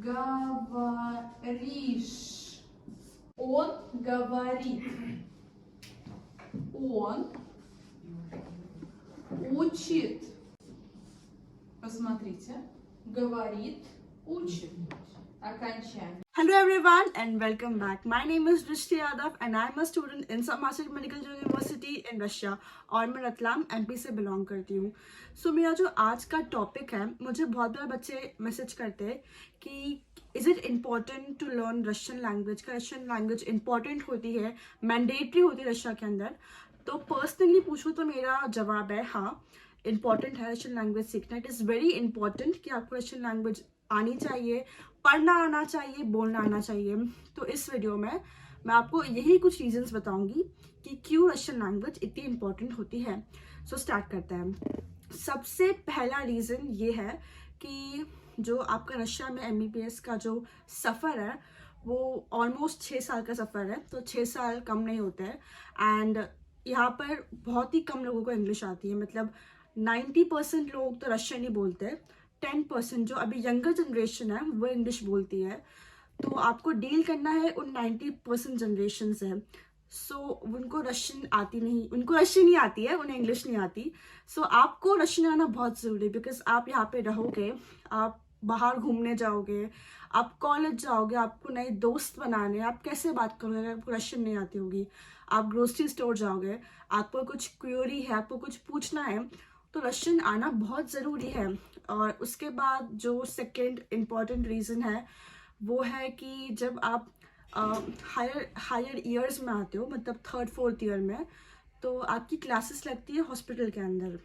говоришь. Он говорит. Он учит. Посмотрите. Говорит, учит. Окончание. Hello everyone and welcome back. My name is Drishti Yadav and I am a student in Samarkand Medical University in Russia और मैं Ratlam MP से belong करती हूँ. So मेरा जो आज का टॉपिक है, मुझे बहुत बार बच्चे मैसेज करते हैं कि is it important to learn Russian language. का रशियन लैंग्वेज इंपॉर्टेंट होती है, मैंडेटरी होती है रशिया के अंदर. तो पर्सनली पूछूँ तो मेरा जवाब है हाँ, इम्पॉर्टेंट है रशियन लैंग्वेज सीखना. इट इज़ वेरी इंपॉर्टेंट कि आपको रशियन लैंग्वेज आनी चाहिए, पढ़ना आना चाहिए, बोलना आना चाहिए. तो इस वीडियो में मैं आपको यही कुछ रीजंस बताऊंगी कि क्यों रशियन लैंग्वेज इतनी इंपॉर्टेंट होती है. सो स्टार्ट करते हैं. सबसे पहला रीज़न ये है कि जो आपका रशिया में MBBS का जो सफ़र है वो ऑलमोस्ट 6 साल का सफ़र है. तो 6 साल कम नहीं होते हैं. एंड यहाँ पर बहुत ही कम लोगों को इंग्लिश आती है. मतलब 90% लोग तो रशियन ही बोलते हैं. 10% जो अभी यंगर जनरेशन है वो इंग्लिश बोलती है. तो आपको डील करना है उन 90% जनरेशन से. सो उनको रशियन आती नहीं, उनको रशियन ही आती है, उन्हें इंग्लिश नहीं आती. सो आपको रशियन आना बहुत ज़रूरी है. बिकॉज आप यहाँ पे रहोगे, आप बाहर घूमने जाओगे, आप कॉलेज जाओगे, आपको नए दोस्त बनाने, आप कैसे बात करोगे अगर आपको रशियन नहीं आती होगी. आप ग्रोसरी स्टोर जाओगे, आपको कुछ क्वेरी है, आपको कुछ पूछना है, तो रशियन आना बहुत ज़रूरी है. और उसके बाद जो सेकंड इम्पॉर्टेंट रीज़न है वो है कि जब आप हायर ईयर्स में आते हो, मतलब 3rd 4th ईयर में, तो आपकी क्लासेस लगती है हॉस्पिटल के अंदर.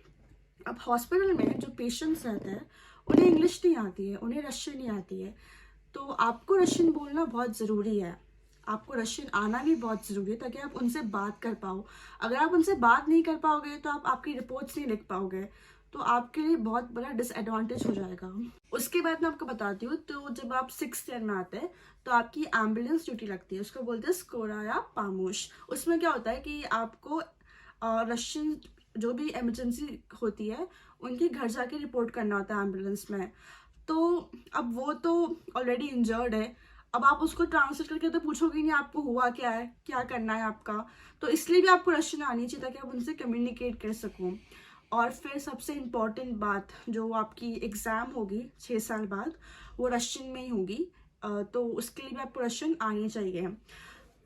अब हॉस्पिटल में जो पेशेंट्स रहते हैं उन्हें इंग्लिश नहीं आती है, उन्हें रशियन नहीं आती है. तो आपको रशियन बोलना बहुत ज़रूरी है, आपको रशियन आना भी बहुत ज़रूरी है ताकि आप उनसे बात कर पाओ. अगर आप उनसे बात नहीं कर पाओगे तो आप आपकी रिपोर्ट्स नहीं लिख पाओगे, तो आपके लिए बहुत बड़ा डिसएडवांटेज हो जाएगा. उसके बाद मैं आपको बताती हूँ. तो जब आप 6th ईयर में आते हैं तो आपकी एम्बुलेंस ड्यूटी लगती है, उसको बोलते हैं स्कोरा या पामोश. उसमें क्या होता है कि आपको रशियन जो भी इमरजेंसी होती है उनके घर जाके रिपोर्ट करना होता है एम्बुलेंस में. तो अब वो तो ऑलरेडी इंजर्ड है, अब आप उसको ट्रांसलेट करके तो पूछोगे नहीं आपको हुआ क्या है, क्या करना है आपका. तो इसलिए भी आपको रशियन आनी चाहिए ताकि आप उनसे कम्युनिकेट कर सकूँ. और फिर सबसे इम्पॉर्टेंट बात, जो आपकी एग्ज़ाम होगी 6 साल बाद, वो रशियन में ही होगी. तो उसके लिए भी आपको रशियन आनी चाहिए.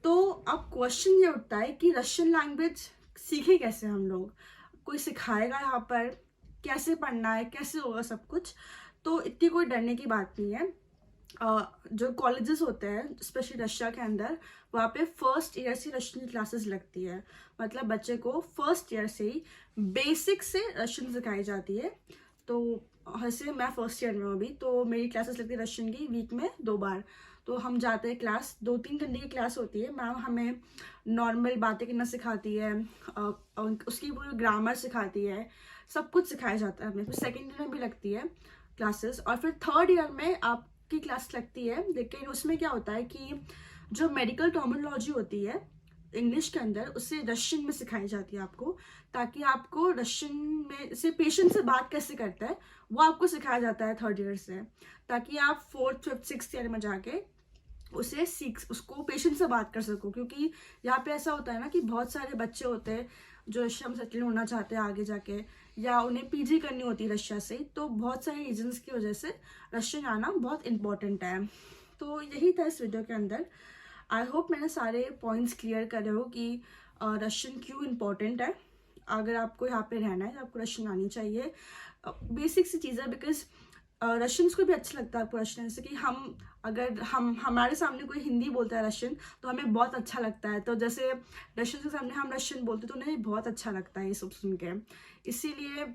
तो अब क्वेश्चन ये उठता है कि रशियन लैंग्वेज सीखे कैसे हम लोग, कोई सिखाएगा यहाँ पर, कैसे पढ़ना है, कैसे होगा सब कुछ. तो इतनी कोई डरने की बात नहीं है. जो कॉलेजेस होते हैं स्पेशली रशिया के अंदर, वहाँ पे 1st ईयर से रशियन क्लासेस लगती है. मतलब बच्चे को 1st ईयर से ही बेसिक से रशियन सिखाई जाती है. तो वैसे मैं 1st ईयर में हूँ अभी, तो मेरी क्लासेस लगती है रशियन की वीक में 2 बार. तो हम जाते हैं क्लास, 2-3 घंटे की क्लास होती है. मैम हमें नॉर्मल बातें करना सिखाती है, उसकी पूरी ग्रामर सिखाती है, सब कुछ सिखाया जाता है हमें. फिर 2nd ईयर में भी लगती है क्लासेस. और फिर 3rd ईयर में आपकी क्लास लगती है. लेकिन उसमें क्या होता है कि जो मेडिकल टर्मिनोलॉजी होती है इंग्लिश के अंदर, उससे रशियन में सिखाई जाती है आपको, ताकि आपको रशियन में से पेशेंट से बात कैसे करता है वो आपको सिखाया जाता है 3rd ईयर से, ताकि आप 4th 5th 6th ईयर में जाके उसको पेशेंट से बात कर सको. क्योंकि यहाँ पे ऐसा होता है ना कि बहुत सारे बच्चे होते हैं जो रशिया में सेटल होना चाहते हैं आगे जाके, या उन्हें PG करनी होती है रशिया से. तो बहुत सारे रीजंस की वजह से रशियन आना बहुत इंपॉर्टेंट है. तो यही था इस वीडियो के अंदर. आई होप मैंने सारे पॉइंट्स क्लियर करे हो कि रशियन क्यों इम्पॉर्टेंट है. अगर आपको यहाँ पे रहना है तो आपको रशियन आनी चाहिए. बेसिक सी चीज़ है. बिकॉज रशियंस को भी अच्छा लगता है आपको रशियन से, कि अगर हमारे सामने कोई हिंदी बोलता है रशियन तो हमें बहुत अच्छा लगता है. तो जैसे रशियन के सामने हम रशियन बोलते तो उन्हें बहुत अच्छा लगता है ये सब सुन के. इसीलिए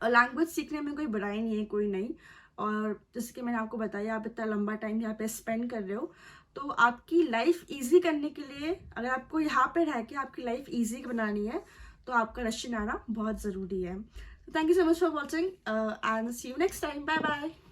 लैंग्वेज सीखने में कोई बुराई नहीं है, कोई नहीं. और जैसे कि मैंने आपको बताया, आप इतना लंबा टाइम यहाँ पे स्पेंड कर रहे हो, तो आपकी लाइफ ईजी करने के लिए, अगर आपको यहाँ पे रह के आपकी लाइफ ईजी बनानी है तो आपका रशियन आना बहुत ज़रूरी है. Thank you so much for watching and see you next time. Bye bye.